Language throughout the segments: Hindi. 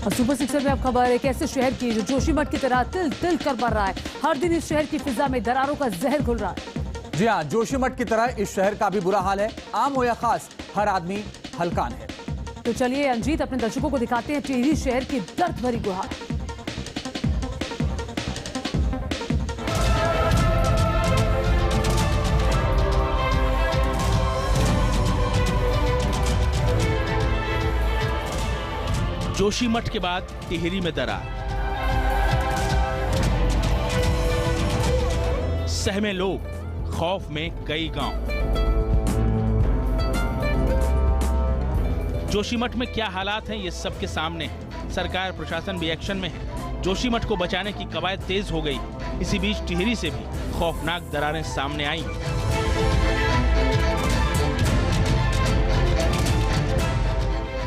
और सुपर सिक्सर में अब खबर एक ऐसे शहर की जो जोशीमठ की तरह तिल तिल कर बढ़ रहा है। हर दिन इस शहर की फिजा में दरारों का जहर घुल रहा है। जी हाँ, जोशीमठ की तरह इस शहर का भी बुरा हाल है। आम हो या खास, हर आदमी हलकान है। तो चलिए अंजीत अपने दर्शकों को दिखाते हैं टिहरी शहर की दर्द भरी गुहार। जोशीमठ के बाद टिहरी में दरार, सहमे लोग, खौफ में कई गांव। जोशीमठ में क्या हालात हैं ये सबके सामने है। सरकार प्रशासन भी एक्शन में है। जोशीमठ को बचाने की कवायद तेज हो गई। इसी बीच टिहरी से भी खौफनाक दरारें सामने आई।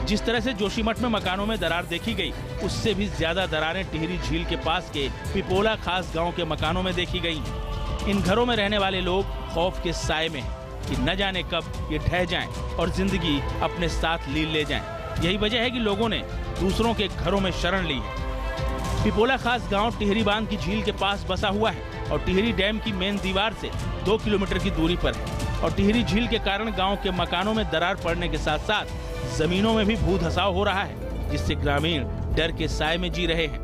जिस तरह से जोशीमठ में मकानों में दरार देखी गई, उससे भी ज्यादा दरारें टिहरी झील के पास के पिपोला खास गांव के मकानों में देखी गई। इन घरों में रहने वाले लोग खौफ के साए में हैं कि न जाने कब ये ढह जाएं और जिंदगी अपने साथ लील ले जाएं। यही वजह है कि लोगों ने दूसरों के घरों में शरण ली है। पिपोला खास गांव टिहरी बांध की झील के पास बसा हुआ है और टिहरी डैम की मेन दीवार से 2 किलोमीटर की दूरी पर है। और टिहरी झील के कारण गांव के मकानों में दरार पड़ने के साथ साथ जमीनों में भी भू धसाव हो रहा है, जिससे ग्रामीण डर के साए में जी रहे हैं।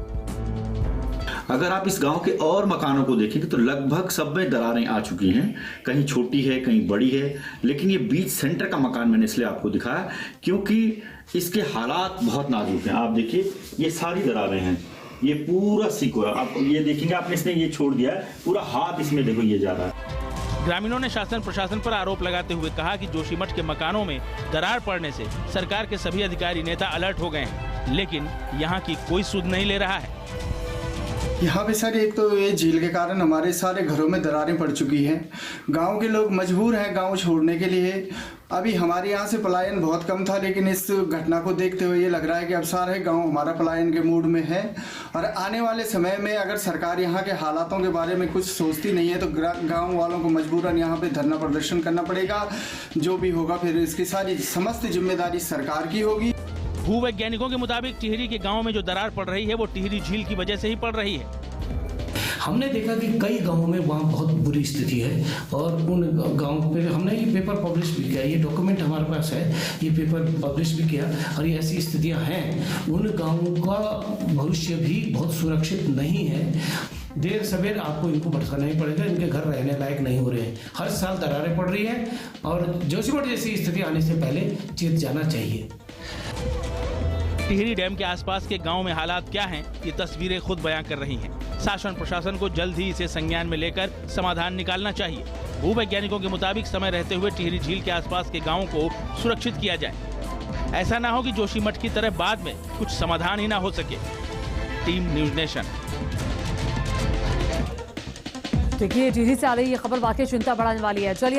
अगर आप इस गांव के और मकानों को देखेंगे तो लगभग सब में दरारें आ चुकी हैं। कहीं छोटी है, कहीं बड़ी है, लेकिन ये बीच सेंटर का मकान मैंने इसलिए आपको दिखाया क्योंकि इसके हालात बहुत नाजुक हैं। आप देखिए, ये सारी दरारें हैं, ये पूरा सिकोड़ा। आप ये देखेंगे, आपने इसने ये छोड़ दिया है, पूरा हाथ इसमें देखो ये जा रहा है। ग्रामीणों ने शासन प्रशासन पर आरोप लगाते हुए कहा कि जोशीमठ के मकानों में दरार पड़ने से सरकार के सभी अधिकारी नेता अलर्ट हो गए हैं, लेकिन यहाँ की कोई सुध नहीं ले रहा है। यहाँ पे सर एक तो ये झील के कारण हमारे सारे घरों में दरारें पड़ चुकी हैं। गांव के लोग मजबूर हैं गांव छोड़ने के लिए। अभी हमारे यहाँ से पलायन बहुत कम था, लेकिन इस घटना को देखते हुए ये लग रहा है कि अब सारे गांव हमारा पलायन के मूड में है। और आने वाले समय में अगर सरकार यहाँ के हालातों के बारे में कुछ सोचती नहीं है तो गांव वालों को मजबूरन यहाँ पे धरना प्रदर्शन करना पड़ेगा। जो भी होगा फिर इसकी सारी समस्त जिम्मेदारी सरकार की होगी। भूवैज्ञानिकों के मुताबिक टिहरी के गांव में जो दरार पड़ रही है वो टिहरी झील की वजह से ही पड़ रही है। हमने देखा कि कई गांवों में वहाँ बहुत बुरी स्थिति है और उन गांवों पे हमने ये पेपर पब्लिश भी किया। ये डॉक्यूमेंट हमारे पास है, ये पेपर पब्लिश भी किया और ये ऐसी स्थितियाँ हैं। उन गांवों का भविष्य भी बहुत सुरक्षित नहीं है। देर सवेर आपको इनको भटकाना ही पड़ेगा, इनके घर रहने लायक नहीं हो रहे हैं। हर साल दरारें पड़ रही है और जोशीमठ जैसी स्थिति आने से पहले चेत जाना चाहिए। टिहरी डैम के आसपास के गांव में हालात क्या हैं, ये तस्वीरें खुद बयां कर रही हैं। शासन प्रशासन को जल्द ही इसे संज्ञान में लेकर समाधान निकालना चाहिए। भूवैज्ञानिकों के मुताबिक समय रहते हुए टिहरी झील के आसपास के गांवों को सुरक्षित किया जाए। ऐसा ना हो कि जोशीमठ की तरह बाद में कुछ समाधान ही ना हो सके। Team news nation. देखिए टिहरी से आ रही ये खबर वाकई चिंता बढ़ाने वाली है। चलिए